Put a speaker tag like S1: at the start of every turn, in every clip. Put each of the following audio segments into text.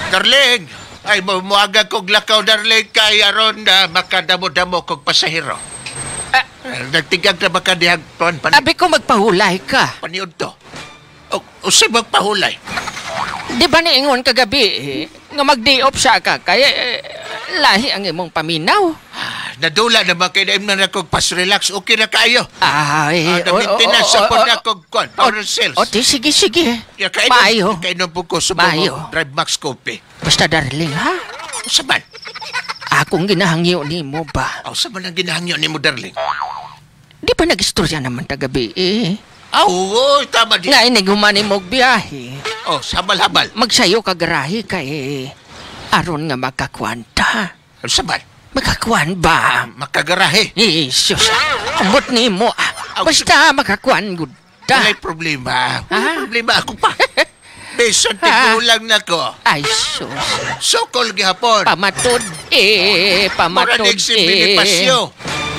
S1: Darling, ay muaga kog lakaw, darling, kay aron na makadamo-damo kog pasahero. Nagtigag na baka dihag
S2: Sabi ko magpahulay ka.
S1: paniod to. O si magpahulay.
S2: Di ba niingon kagabi nga mag-day off siya ka kaya lahi ang imong paminaw.
S1: Nadula naman kay naim na kog pas-relax. Okay na kayo.
S2: Ay,
S1: Namitinas sa po na kog power cells.
S2: sige.
S1: Ya,
S2: Maayo.
S1: kainom po ko sa
S2: Maayo.
S1: mga Drive Max Coffee.
S2: Basta darling ha.
S1: Saban?
S2: Akong ginahangyo ni mo ba?
S1: Saban ang ginahangyo ni mo, darling?
S2: Di ba nag-istorya naman tagabi
S1: Oo, tama din.
S2: Nga inig humani mo biyahe.
S1: Sabal-habal.
S2: Magsayo ka garahe kay aron nga makakwanta.
S1: Saban?
S2: Makakuan ba?
S1: Makagarahe.
S2: Isus, ambot ni mo. Basta makakuan gud.
S1: Walay problema. Walay problema ako pa. Beson tigulang na ko.
S2: Ay, sus.
S1: Sokol gihapon.
S2: Pamatod. Pamatod.
S1: Muranig si Pinipasyo.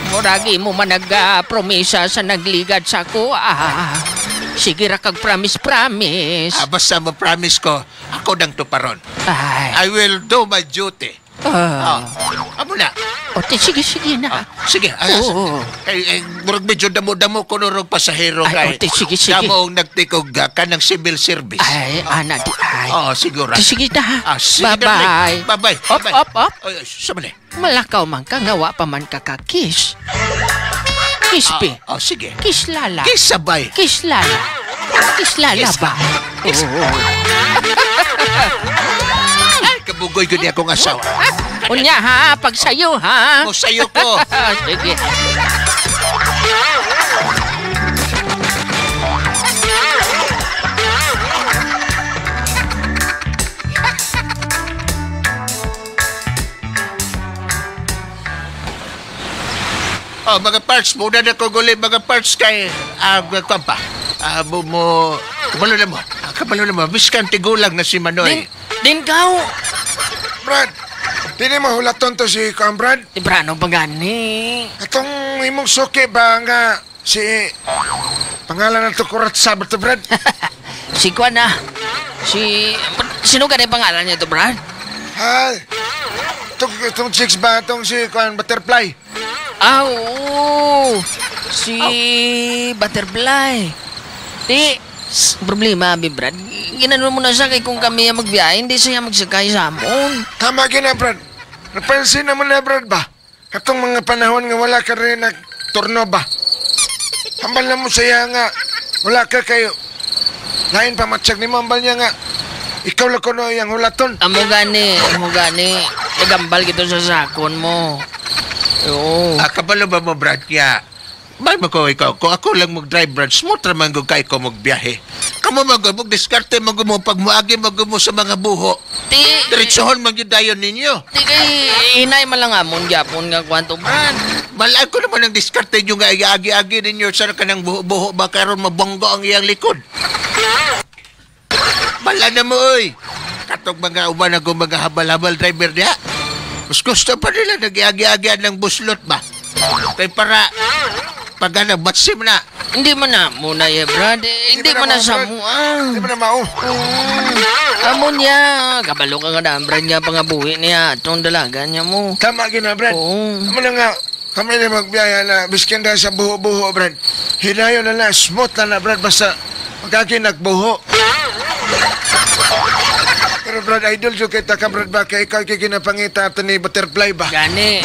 S2: Muragi mo man nag-promisa sa nagligad sa ko. Sige ra kag promise.
S1: Basta mo promise ko, ako dang tuparon.
S2: Ay.
S1: I will do my duty. Amo na.
S2: Sige na.
S1: Sige. Murag medyo damo-damo ko nurong pasahero kay.
S2: Sige.
S1: Damo nagtikog ka ng civil service.
S2: Ay, ana di ay.
S1: Siguro.
S2: Sige na.
S1: Sige,
S2: Bye-bye.
S1: Bye-bye.
S2: Op.
S1: Sama na.
S2: Malakaw man ka, ngawa pa man kakakis. Kispi.
S1: Sige.
S2: Kislala.
S1: Kisabay.
S2: Kislala. Kislala ba?
S1: Kabugoy ko niya akong asawa.
S2: Unya ha, pagsayo ha.
S1: Sayo ko.
S2: Sige.
S1: Mga parts, muna na ko guli mga parts kay kampa. Kabalo na mo. Biskan tigulang na si Manoy.
S2: Din kau.
S3: Brad, di na mahulaton to si Brad.
S2: Ibrano ba gani?
S3: Atong imong suki ba nga si pangalan na to kurat sabat to, Brad?
S2: Si Kwan na. Sino ganun pangalan niya to, Brad?
S3: Itong chicks ba itong si Butterfly?
S2: Oo. Si Butterfly. Problema, Brad. Ginano mo na siya kay kung kami magbiyahe, hindi siya magsakay sa amon.
S3: Tama gina, Brad. Napansin naman na, Brad ba? Katong mga panahon nga wala ka rin nagturno ba? Hambal na mo saya nga. Wala ka kayo. Lain pa matsyag ni mo, hambal niya nga. Ikaw lang ko no yung hulaton.
S2: Amo gani. Nagambal kito sa sakon mo. Oo.
S1: Kabalo ba mo, Brad, kaya? May mo ko ikaw, kung ako lang mag-drive, Brad, smooth naman ko kay ko magbiyahe. Kamu mag-diskarte, mo pagmuagi, mo sa mga buho. Diretsohon magyudayon ninyo.
S2: Kay inay malang amon, gyapon nga kwanto, Brad.
S1: Malay ko naman ang diskarte nyo nga agi-agi ninyo sa kanang buho-buho ba karon mabonggo ang iyang likod. Bala na mo, oy. Katong mga uban ako mga habal-habal driver niya. Mas gusto pa nila nag-agi-agian ng buslot ba? Kaya para pagana batsim na.
S2: Hindi mo na muna Brad. Hindi mo na samuan.
S3: Hindi mo na mao.
S2: Amo niya. Kabalo ka nga na, Brad, nga pangabuhi niya. Itong dalaga niya mo.
S3: Tama gina, Brad. Amo na nga. Kami na magbiyaya na biskin dahil sa buho-buho, Brad. Hinayo na smooth na, Brad. Basta magkakinagbuho. Pero, Brad, idol jo kita ka, Brad, ba? Kaya ikaw kikinapangita ito ni Butterfly ba?
S2: Gani.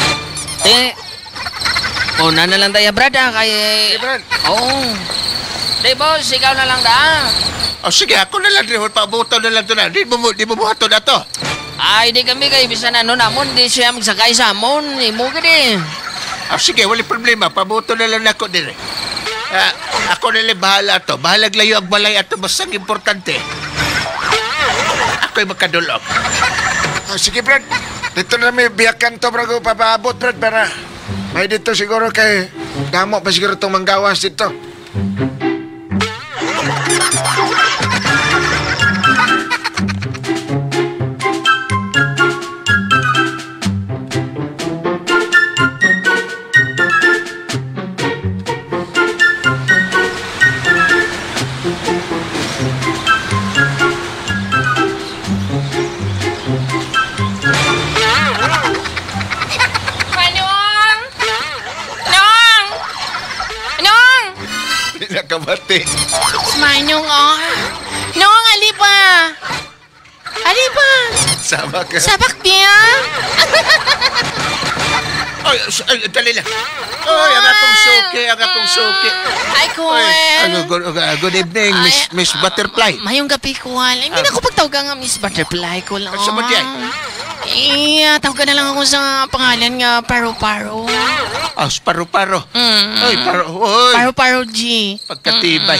S2: Una na lang tayo, Brad, kay...
S3: Brad.
S2: Boss, ikaw na lang da.
S1: Sige, ako na lang, pabuto na lang ito na. Di mo buhato na to.
S2: Ay, di kami kayo, bisa na namon, di siya magsakay sa amon. Imo ka din.
S1: Sige, wala problema, pabuto na lang ako din. Ako na lang bahala to. Bahalag layo ang balay ato, basang importante. Ako'y makadulog.
S3: Sige, Brad. Dito na may biyakan to, Brad, papaabot, Brad, para... May dito siguro kay damo pa siguro itong manggawas dito.
S1: Te.
S2: Manyong, Nong, alipa. Alipa.
S1: Sama ka.
S2: Sabak niya.
S1: Ay, dali lang. Ay, ang akong suki.
S2: Ay, Kuel.
S1: Good evening, Miss Butterfly.
S2: Mayong gabi, Kuel. Hindi na ako pagtawag nga Miss Butterfly ko lang.
S1: Sa mo di ay?
S2: Tawag na lang ako sa pangalan nga Paro-Paro.
S1: Paro-paro. Ay, paro. Oy.
S2: Paro-Paro G.
S1: Pagkatibay.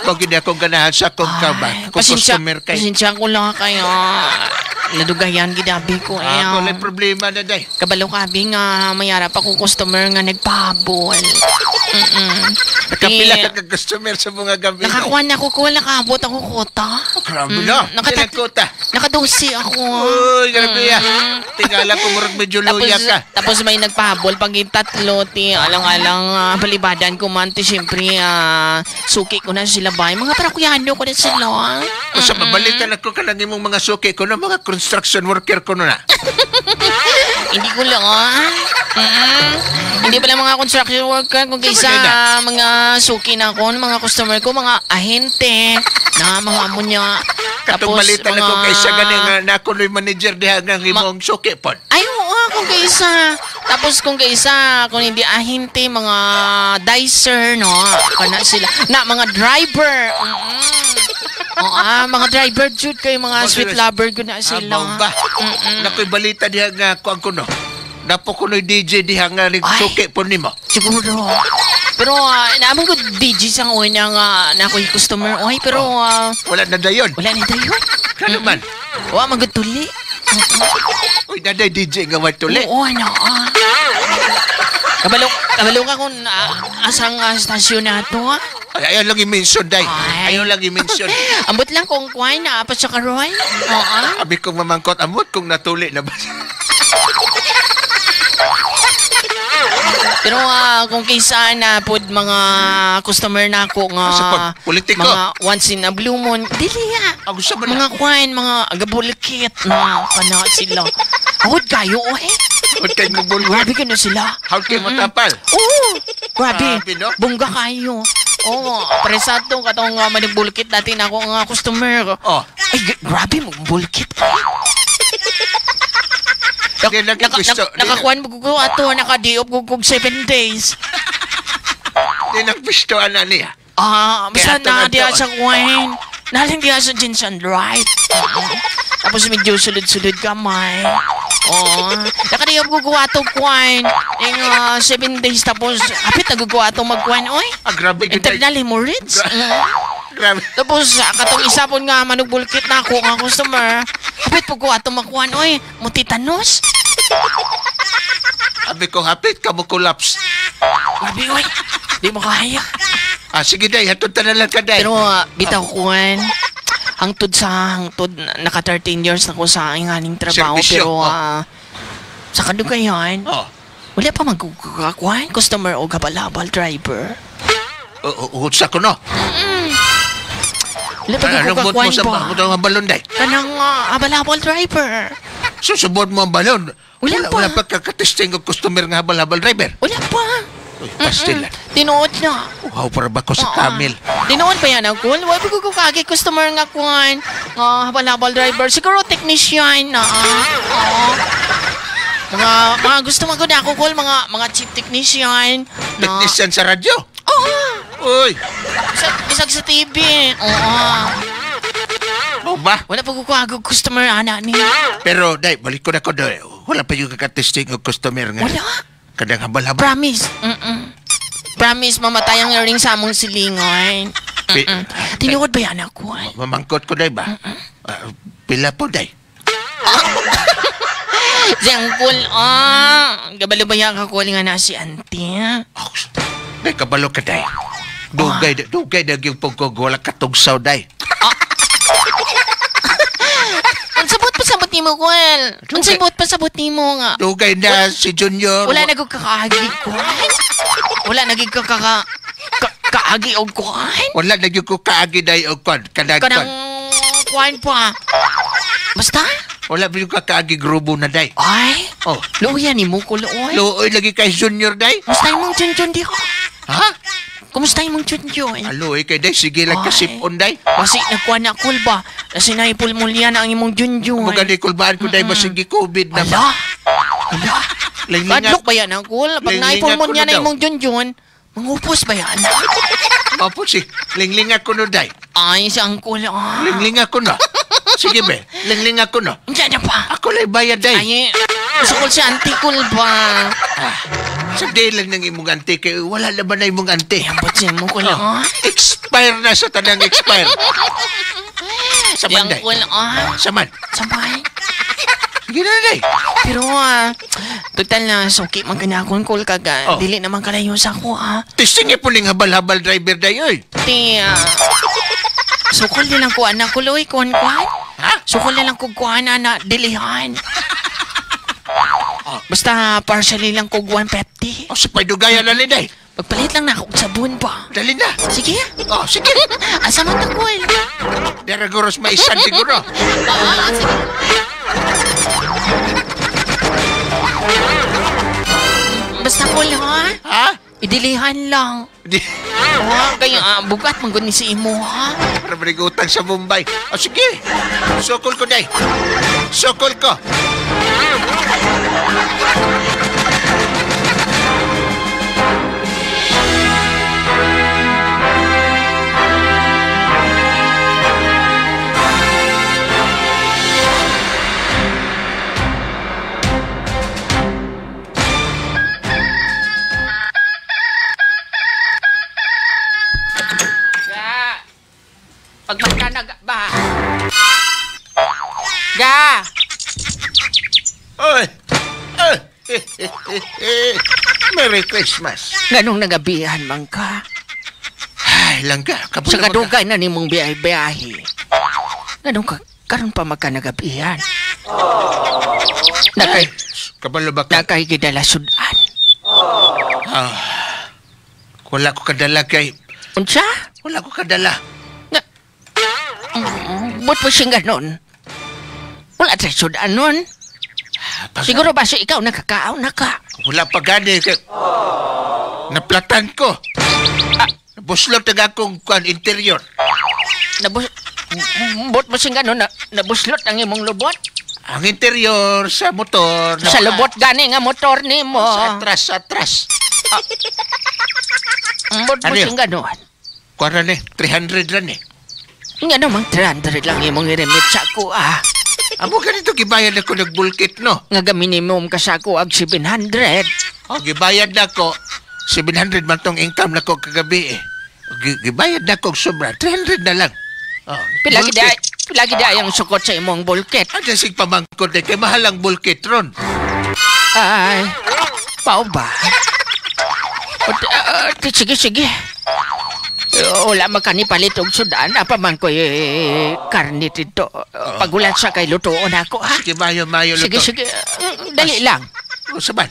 S1: Pag hindi akong ganahan sa akong kaban. Kung customer kayo.
S2: Pasensya ko lang kayo. Nadugayan gidabi ko.
S1: Ako lang problema na day.
S2: Kabalo kabi nga mayara pa kong customer nga nagpahabol.
S1: Nakapila ka customer sa mga gabi.
S2: Nakakuha na ako ko. Nakabot ako kota.
S1: Grabe na. Kota.
S2: Nakadosi ako.
S1: Uy, grabe ya. Tingala ko murag medyo luya ka.
S2: Tapos may nagpahabol pag tatlo ti alang-alang balibadan ko man ti siyempre suki ko na sila ba mga parakyano ko na sila.
S1: Sa mabalikan ako ka lang imong mga suki ko na mga construction worker ko na.
S2: Hindi ko lang hindi pala mga construction worker kung kaysa mga suki na ko, mga customer ko, mga ahente na mga amo niya.
S1: Katong balita na ko kaysa ganing na ako yung manager diha ng imong suki po.
S2: Ay, oo, kung kaysa. Tapos kung kaysa, kung hindi ahente, mga dicer, no? Kana sila. Na, mga driver. Mga driver, Jude, kayo mga sweet lover ko na sila.
S1: Ba? Nakoy balita diha nga kuang kuno. Napo kuno'y DJ diha nga suki po nimo.
S2: Siguro. Pero naman ko DJ sang una nga na ako'y customer. Oy, pero
S1: wala na dayon.
S2: Wala na dayon.
S1: Kano man?
S2: Wa magutuli.
S1: Uy, naday DJ nga watuli.
S2: Oo, ano. Kabalo ka kung asang stasyon na ito, ha?
S1: Ayaw lang i-mention, day. Ayaw lang i-mention.
S2: Ambot lang kung kuhay na apat sa karoy. Oo.
S1: Abi kong mamangkot, amot kung natuli na ba?
S2: Pero kung kaysa na po mga customer na ako nga
S1: politiko.
S2: mga once in a blue moon, dili mga kuhain, mga agabulikit na kana sila. Hawad kayo,
S1: Hawad kayo mo bulwit.
S2: Grabe ka na sila.
S1: Hawad kayo matapal.
S2: Oo. Grabe.
S1: No?
S2: Bungga kayo. Oo. Presato katong manibulkit natin ako nga customer.
S1: Oh.
S2: Ay, grabe mong bulkit. Nakakuan mo ko ato, naka-diop ko 7 days.
S1: Di nagpistoan na niya.
S2: Basta na diya sa kuwain. Nalang diya sa jeans and right. Tapos medyo sulod-sulod kamay. Naka-diop ko ato kuwain. Yung 7 days tapos, apit nagagawa ato magkuwain. Oy,
S1: grabe.
S2: internal hemorrhage.
S1: Grabe.
S2: Tapos, katong isa po nga manugbulkit na ako nga customer. Hapit po ko ato makuhan. Oy, mutitanos.
S1: Sabi ko, hapit ka mo collapse.
S2: Grabe, oy. Di mo kaya.
S1: Sige, day. Hatod ta na lang ka, day.
S2: Pero, bitaw kuhan. Hangtod, naka 13 years na ko sa inganing trabaho.
S1: Servisyo.
S2: Pero, sa kadugayan, wala pa magkukuhan. Customer o kabalabal driver.
S1: Utsa ko, no?
S2: Wala pa magkukuhan
S1: ba? Ano ang balon, day?
S2: Kanang abalabal driver.
S1: Susubod mo ang balon.
S2: Wala pa.
S1: Wala pa kakatesting ng customer nga habal-habal driver.
S2: Wala pa.
S1: Uy, pastilan.
S2: Tinuod na.
S1: Wow, para ba ko sa Camel?
S2: Tinuod pa yan ako. Wala pa ko kagi customer nga kuhan. Habal-habal driver. Siguro technician na. Mga gusto mo ko na ako call. Mga chief technician.
S1: Technician sa radyo?
S2: Oo.
S1: Uy.
S2: Bisag sa TV.
S1: Oo ba?
S2: Wala pa ko kagi customer ana niya.
S1: Pero, day, balik ko na ko, day. Wala pa yung kakatesting ng customer nga.
S2: Wala.
S1: Kadang habal-habal.
S2: Promise. Promise, mamatay ang ring sa among silingon. Tinuod ba yan ako?
S1: Mamangkot ko, day ba? Pila po, day.
S2: Zengkul, gabalo ba yan ka nga na si auntie?
S1: Day, kabalo ka, day. Dugay na yung pagkagwala katugsaw, day.
S2: Unsabot pa sabot ni mo, Kuel. Unsabot pa sabot ni mo nga.
S1: Dugay na si Junior.
S2: Wala nagkakaagi, Kuel. Wala nagkakaagi o Kuel.
S1: Wala na yung kaagi, day, o kwan. Kanang
S2: Kuel pa. Basta?
S1: Wala ba yung kakaagi grubo na, day?
S2: Ay, luya ni mo, Kuel.
S1: Luoy lagi kay Junior, day?
S2: Basta yung mong Jun di ko.
S1: Ha?
S2: Kumusta imong Junjun?
S1: Aloy kay day, sige lang
S2: Ay.
S1: kasipon day.
S2: Basi nagkuha na kulba. Kasi naipulmulya na ang imong Junjun.
S1: Mga di kulbaan ko day, masigi COVID na
S2: Ala.
S1: ba?
S2: Ala.
S1: Linglingat.
S2: Badlok ba yan ang kul? Pag
S1: Linglingat
S2: naipulmulya
S1: ko na
S2: na
S1: daw.
S2: imong Junjun, mangupos ba yan?
S1: Opo, si linglingat ko no day.
S2: Ay, si Angkol.
S1: Linglingat ko no. Sige be, linglingat ko no.
S2: Diyan na pa.
S1: Ako lang bayad day.
S2: Ay, sukol si Auntie Kul ba?
S1: Sa day lang ng imong ante, kay wala na ba na imong ante?
S2: Ambot si mo Kul.
S1: Expire na sa tanang expire. Sa
S2: Yang
S1: manday.
S2: Kul.
S1: Saman.
S2: Sabay.
S1: Sige na day.
S2: Pero, total na, suki man ka na akong Kul kaga.
S1: Oh.
S2: Dili naman kalayo sa ako,
S1: Testing po ning habal-habal driver day, oy.
S2: Ti, sukol din lang ko, anak ko, loy, kuhan.
S1: Ha?
S2: Sukol na lang ko kuhan, anak, dilihan. Basta partially lang ko 150.
S1: O, sa paidugaya na ni day.
S2: Magpalit lang na ako sa sabon pa.
S1: Dali na.
S2: Sige.
S1: Oh, sige.
S2: Asa man ta, Kul?
S1: Deragoros maisan siguro.
S2: Sige. Basta Kul, ha?
S1: Ha?
S2: Idilihan lang.
S1: Di,
S2: Kaya bugat man gud ni si imo, ha?
S1: para utang sa Mumbai. O, sige. Sokol ko day. Sokol ko.
S2: Ga. Pagmagkanag ba? Ga.
S1: Oy. Merry Christmas.
S2: Nganong nagabihan man ka?
S1: Ay, langga.
S2: Sa
S1: Kapula
S2: kadugay na nimong biyahe-biyahe. Nganong ka karon pa magkanagabihan? Nakay
S1: Kabalo ba ka?
S2: nakay gidala sudan.
S1: Wala ko kadala kay...
S2: Unsa?
S1: Wala ko kadala.
S2: Ba't mo siyang ganon? Wala tayo sudan nun. Siguro ba si ikaw nakakaaw na ka?
S1: Wala pa gani kay... Naplatan ko. Nabuslot na akong interior.
S2: Ba't mo siyang ganon? Nabuslot ang imong lubot?
S1: Ang interior sa motor.
S2: Sa lubot gani nga motor ni mo.
S1: Sa atras.
S2: Ba't mo
S1: Ano yun?
S2: siyang ganon?
S1: Kuha na 300 ran eh.
S2: Nga namang 300 lang imong i-remit sa ako
S1: Amo ganito, gibayad ako nagbulkit, no?
S2: Nga gaminimum ka sa ako ag 700.
S1: O, gibayad na ako. 700 man tong income na ko kagabi eh. Gibayad na ako sobra. 300 na lang. Oh,
S2: Pilagi day ang sukot sa imong bulkit.
S1: Ang dasig pamangkot eh, kay mahal ang bulkit ron.
S2: Ay, pao ba? Sige. Wala makanipalit og sudan. Apa man ko karne dito. Pagulat sa kay lutoon ako, ha?
S1: Sige, mayo luto.
S2: Sige. Dali lang.
S1: O, saban?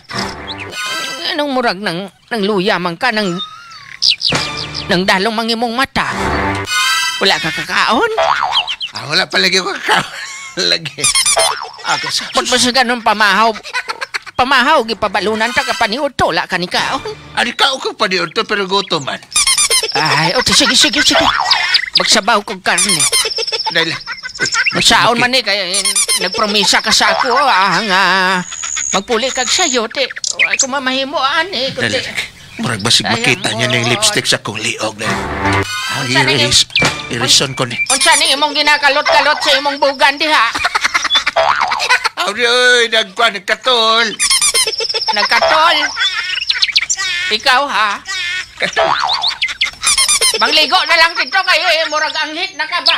S2: Anong murag ng luya man ka ng dalong mangimong mata? Wala ka kakaon?
S1: Wala pa lagi ko lagi. Ako sa...
S2: Ba't mo siya ganun pamahaw, gipabalunan ta ka paniud, wala ka ni kaon?
S1: Ari ka ko pa diyon to, pero gutom man.
S2: Ay, sige. Magsabaw kong karne.
S1: Dahil...
S2: Magsaon man kaya nagpromisa ka sa ako, nga magpuli kag sayo, te. Ay, kung mamahimuan,
S1: Dali. Murag basig makita niya ng lipstick sa kong liog na. Ang
S2: Unsa na yun?
S1: irison ko ni.
S2: Unsa ni imong ginakalot-kalot sa imong bugan diha?
S1: Oy, nagkatol.
S2: Nagkatol. Ikaw, ha?
S1: Katol.
S2: Mangligo na lang dito kayo, murag anghit na ka ba?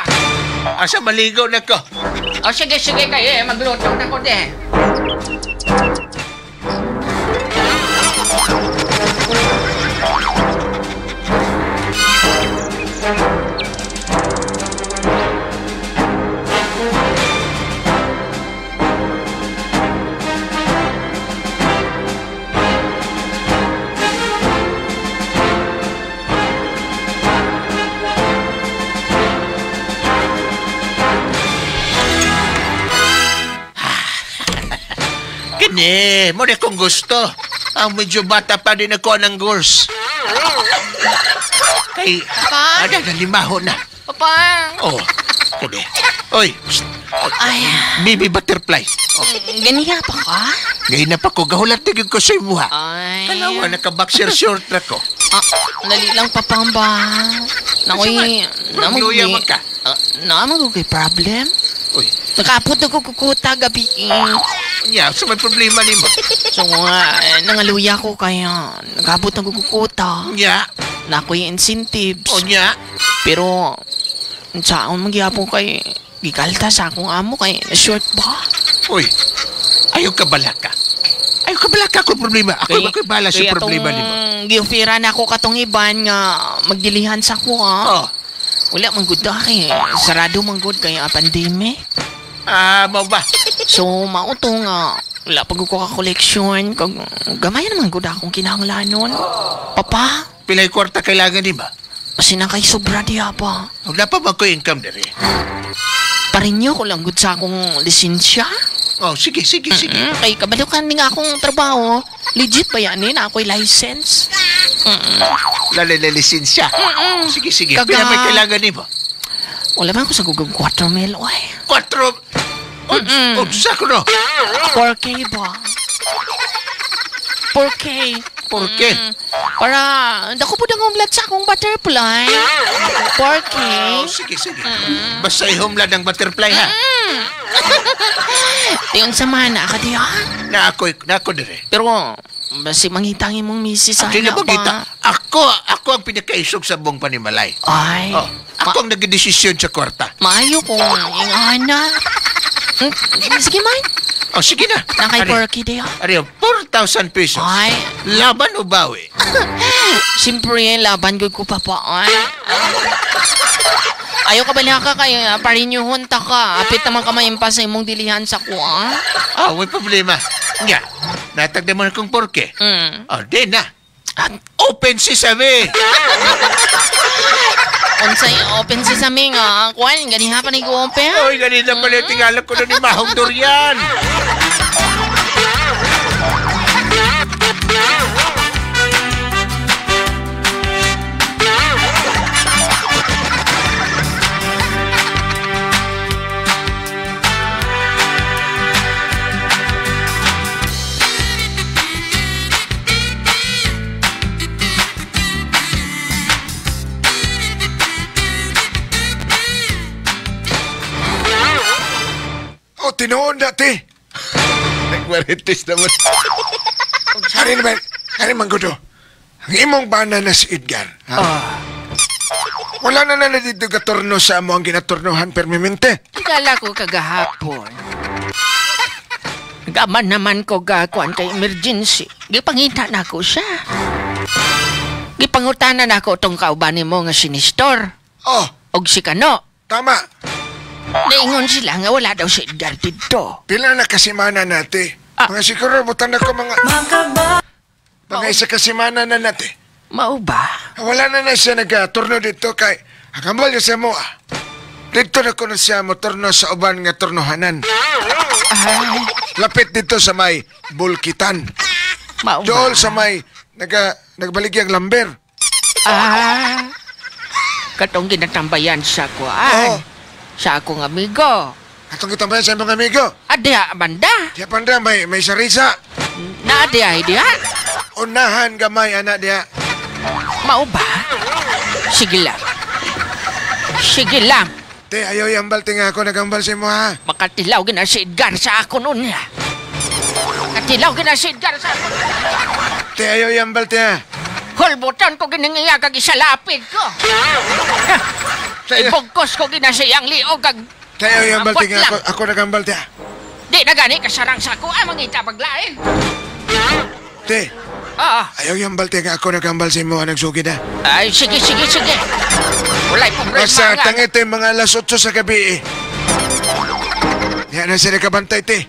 S1: Asa maligo na ko.
S2: O sige kayo, magluto na ko din.
S1: Kini, mo na kong gusto. Ang medyo bata pa din ako ng gurs. Kay,
S2: Papa?
S1: ada na limaho na.
S2: Papa.
S1: Oh, kuno. Oy, psst.
S2: Ay,
S1: Baby butterfly.
S2: ganiya pa ka?
S1: Ngayon na pa ko, gahulat tigil ko sa imuha.
S2: Ay.
S1: Kalawa, naka-boxer short na ko.
S2: Dali lang papamba. Nakoy,
S1: Magluya man ka.
S2: naman ko kay problem.
S1: Uy,
S2: Nakapot ako kukuta gabi.
S1: nya, sa may problema ni mo.
S2: So, nangaluya ko kaya nakapot ako kukuta.
S1: Nya,
S2: Nakoy incentives.
S1: o nya.
S2: Pero, saan magyapon kay gikalta sa akong amo kay na-short ba?
S1: Uy, ayaw ka balaka. Ayaw ka balaka kung problema. Ako'y bala sa problema ni mo.
S2: Giofira na ako katong iban nga magdilihan sa ko
S1: Oh,
S2: Wala man gud kay sarado man gud kay pandemic.
S1: mau ba?
S2: So mauto nga wala pag ko ka koleksyon kag gamay naman gud akong kinahanglanon. Papa,
S1: Pilay kwarta kailangan ni ba?
S2: kasi na kay sobra diha pa.
S1: Wala pa ba ko income diri?
S2: Parinyo ko lang gud sa akong lisensya.
S1: Oh, sige.
S2: Kay kabalukan mi nga akong trabaho. Legit ba yan na ako'y license?
S1: Lalala lisensya. Sige.
S2: Kaga-
S1: Pila may kailangan ni ba?
S2: Wala ba ako sa gugong 4 mil, oy.
S1: 4. Sa ko no.
S2: 4K ba? 4K.
S1: Por qué?
S2: Para, dako po dang umlat sa akong butterfly. 4K.
S1: Oh, sige. Basta ihumlad ang butterfly ha.
S2: Tiyon sa mana ka diya.
S1: Na ako dire.
S2: Pero, basi mangitangin mong misis
S1: Hindi na
S2: sana
S1: bagita.
S2: ba?
S1: Ako ang pinakaisog sa buong panimalay.
S2: Ay,
S1: Oh, ako ang nagdesisyon sa kwarta.
S2: maayo kong ingana. Sige man,
S1: Oh, sige na.
S2: nakay 4K diya.
S1: Ariyo, 4,000 pesos.
S2: Ay,
S1: Laban o bawi?
S2: siyempre, laban ko papa. Ay. Ayaw ka ba niya ka kay parinyuhon ta ka. Apit naman ka maimpas sa imong dilihan sa kuha.
S1: May problema. Nga, natagda mo na kong porke. Oh, di na.
S2: At
S1: Open si Sabi.
S2: unsay open si sa mga kuan ganiha pa ni ko open.
S1: Oy, ganito pala tingala ko na ni Mahong Durian.
S3: Oh, tinuod dati.
S1: Nagmaritis naman.
S3: Hari man gudo. Ang imong bana na si Edgar. Wala na dito gatorno sa amo ang ginatornohan permanente.
S2: Igala ko kagahapon. Gaman naman ko gakuan kay emergency. Gipangita na ko siya. Gipangutanan ako tong kauban mo nga sinistor.
S3: Oh,
S2: Og si Kano.
S3: tama.
S2: Naingon sila nga wala daw si Edgar dito.
S3: Pila na kasimana nati. Mga siguro, butan ako mga isa kasimana na nati.
S2: Mao ba?
S3: Wala na siya nag-turno dito kay akambal niya siya mo Dito na ko na siya motorno sa uban nga turnohanan.
S2: Ay,
S3: Lapit dito sa may bulkitan.
S2: mao ba?
S3: Dool sa may nagbaligyang lamber.
S2: Katong ginatambayan sa kuan.
S3: Oo.
S2: Sa akong amigo.
S3: Atong kitambayan sa mga amigo.
S2: Adya, banda.
S3: Diya panda, may sarisa.
S2: Na adya, idya.
S3: Unahan gamay, anak diya.
S2: Mao ba? Sige lang. Sige lang.
S3: Te, ayaw yambal tinga ako nagambal sa mo ha.
S2: Makatilaw gina si Edgar sa ako nun. Makatilaw gina si Edgar sa ako.
S3: Te, ayaw yambal tinga.
S2: Hulbutan ko giningiya kag isalapid ko.
S3: Te,
S2: Ibugkos ko gina siyang liog kag
S3: ayaw yambal
S2: Ambot
S3: tinga
S2: lang.
S3: ako nagambal tinga.
S2: di na gani kasarang sa ako mangita paglain.
S3: Te,
S2: Oo.
S3: ayaw yambal tinga ako nagambal sa mo nagsugid ha.
S2: Ay, sige. Walay problema
S3: Basta
S2: nga.
S3: tangit yung mga alas 8 sa gabi eh. Yan na sila kabantay, te.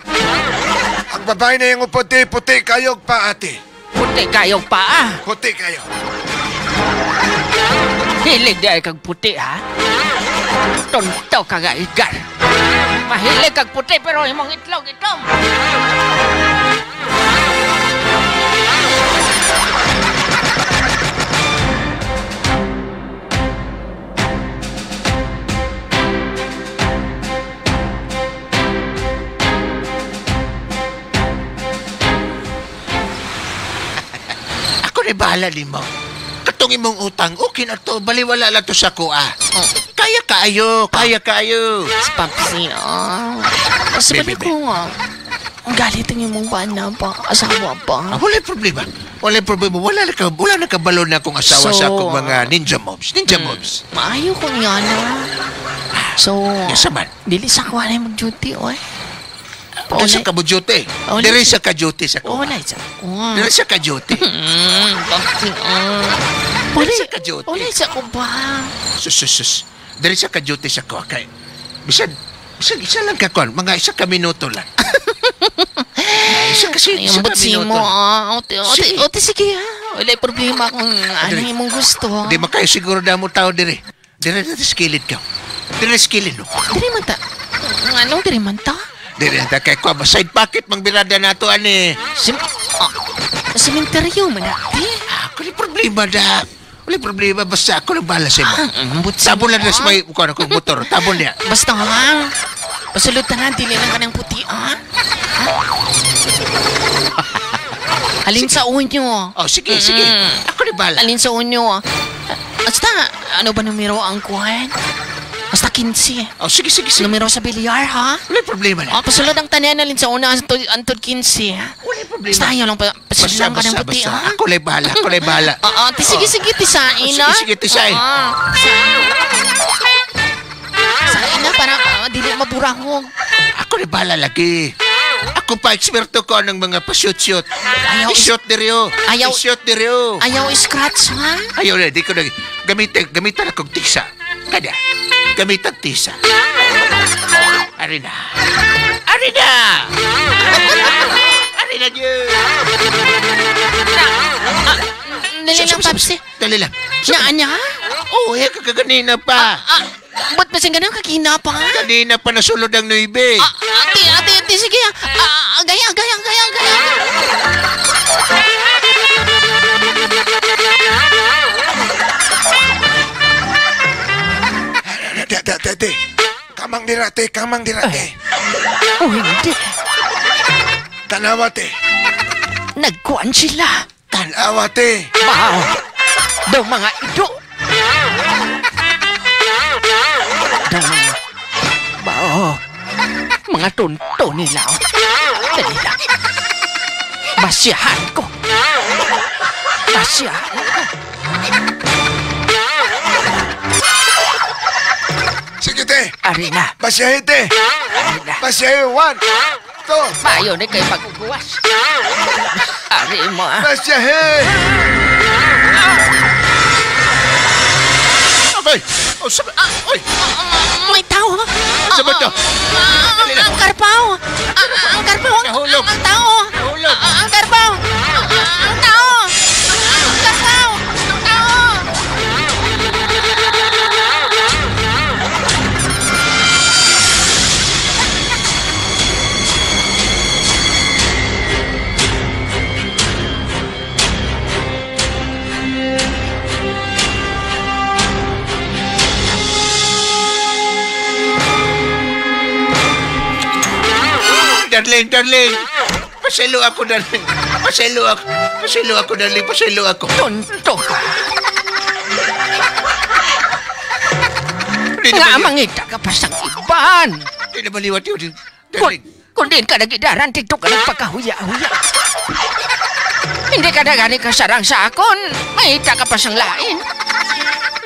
S3: Ang babae na yung puti kayog pa, ate.
S2: Puti kayong paa.
S3: Puti kayo.
S2: Hilig di ay kag puti, ha? Tonto ka nga, Edgar. Mahilig kag puti pero imong itlog itom.
S1: ni bahala ni mo. Katong imong utang, okay na to. Baliwala lang to sa kuha. Kaya kaayo.
S2: Si Papsi, sabi
S1: Baby,
S2: ko nga, ang galit ang imong bana pa, asawa pa.
S1: Wala problema. Wala na kabalo na akong asawa sa akong mga ninja mobs.
S2: Maayo ko nga na. So,
S1: Yes, man.
S2: dili sa kuha na mag-duty, oy.
S1: Dili sa kabujote.
S2: Wala.
S1: Dili sa kajote sa kuha.
S2: Wala sa kuha.
S1: Dili sa kajote.
S2: Papsi,
S1: Dili sa kajote.
S2: Wala sa ko ba?
S1: Sus. Dili sa kajote sa kuha. Kay, bisan isa lang kakon. Mga isa ka minuto lang. Isa
S2: Ayun,
S1: ka
S2: butsi mo,
S1: minuto.
S2: Ote, sige ha. Wala problema kung ano imong gusto.
S1: Di makayo siguro na mo tao dire. Dire na skillet ka. Dire skillet no.
S2: Diri man ta. Anong diri man ta?
S1: Dire na kay ko side pocket mang birada nato ani.
S2: Sementeryo man ati.
S1: Ako ni problema da. Wala problema basta ako lang bahala sa imo.
S2: Butsi
S1: Tabon lang
S2: mo,
S1: sa may kuno kong motor. Tabon niya.
S2: Basta nga. Pasulutan na, dili lang ka ng puti, ha? Alin sa unyo.
S1: Oh, sige. Ako ni bahala.
S2: Alin sa unyo. Basta, ano ba numero ang kuhan? Basta 15.
S1: Oh, sige.
S2: Numero sa bilyar, ha?
S1: Wala problema na.
S2: Pasulod ang tanan alin sa una, antod 15, ha?
S1: Wala problema.
S2: Basta ayaw lang, pasulutan ka ng puti,
S1: basta.
S2: ha?
S1: Ako lang bahala.
S2: Sige, tisain, ha?
S1: Sige, tisain.
S2: Tisain na, para dili maburahog.
S1: Ako ni bahala lagi. Ako pa eksperto ko ng mga pa-shoot.
S2: Ayaw
S1: I-shoot diryo.
S2: Ayaw-
S1: I-shoot diryo.
S2: Ayaw scratch, ha?
S1: Ayaw na, di ko na. Gamitan akong tisa. Kada. Gamitan tisa. Arina. Diyo.
S2: Dali lang, Papsi.
S1: Dali lang.
S2: Nya?
S1: Oh, kakaganina pa.
S2: Ba't masing ganun kakina pa?
S1: Kanina pa nasulod ang 9.
S2: Ate, sige. Gaya.
S3: Dati. Kamang dirate.
S2: Oh, hindi.
S3: Tanawa te.
S2: Nagkuhan sila.
S3: Tanawa te.
S2: Wow. Daw mga ito. Bao. Mga tunto nila. Dali lang. Basyahan ko.
S3: Sige te.
S2: Arina.
S3: Basyahe te.
S2: Arina.
S3: Basyahe 1, 2.
S2: Mayo na kayo maguguwas. Ari mo, ah.
S3: Basyahe.
S1: Abay! Oh, sabi... Oy!
S2: May tao.
S1: Sabi to.
S2: Ang karpaw. Ang karpaw.
S1: Nahulog.
S2: Ang tao.
S1: Nahulog.
S2: Ang karpaw. Ang tao. Ang karpaw. Ang tao.
S1: Darling. Paselo ako, darling. Paselo ako, darling. Paselo ako.
S2: Tonto ka.
S1: Hindi
S2: Nga
S1: na
S2: mangita ka pa sa iban.
S1: Hindi na maliwat yun, darling.
S2: Kung di ka nagidaran, dito ka nagpakahuya-huya. Hindi ka nagani ka sarang sa akon. Mangita ka pa sang lain.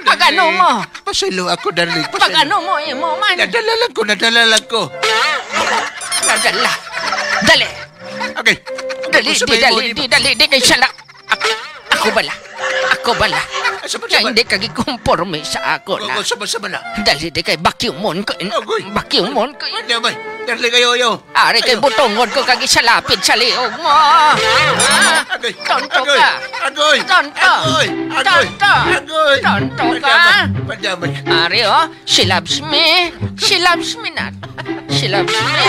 S2: Pag ano mo?
S1: Paselo ako, darling.
S2: Pag ano mo, imo man.
S1: Nadala lang ko.
S2: Nadala. Dali.
S1: Okay.
S2: Dali kay sala. Ako bala. Kaya hindi ka gikomporme sa ako na.
S1: Sama na.
S2: Dali di kay bakyumon ko.
S1: Agoy.
S2: Bakyumon ko.
S1: Hindi ba? Darling, ayo.
S2: Ari kay butongon ko kag isalapid sa liog mo. Tonto ka.
S1: Agoy.
S2: Tonto ka.
S1: Padamay.
S2: Ari she loves me. She loves me not. She loves me.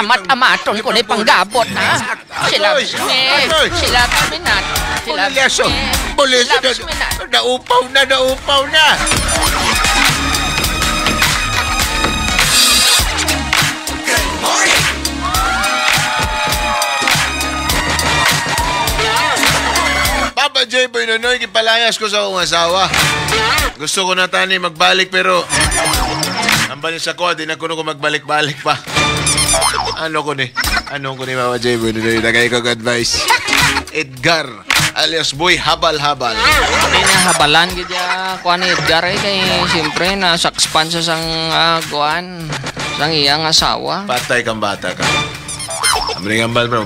S2: Amat-amaton ko ni panggabot, ha? She loves me. She loves me not. She loves
S1: Bulilyaso.
S2: me. She
S1: Bulilyaso.
S2: loves me not.
S1: Naupaw na. Papa J. J. Boy Nonoy, gipalayas ko sa akong asawa. Gusto ko na tani magbalik pero ang balik sa ko, di na ko magbalik-balik pa. Ano ko ni Mama J. Boy Nonoy, nagay kong advice. Edgar, alias Boy Habal-Habal.
S4: Hindi na habalan gidya kuan ni Edgar kay siyempre nasakspan sa sang kuan sang iyang asawa.
S1: Patay kang bata ka. Amring ambal bro.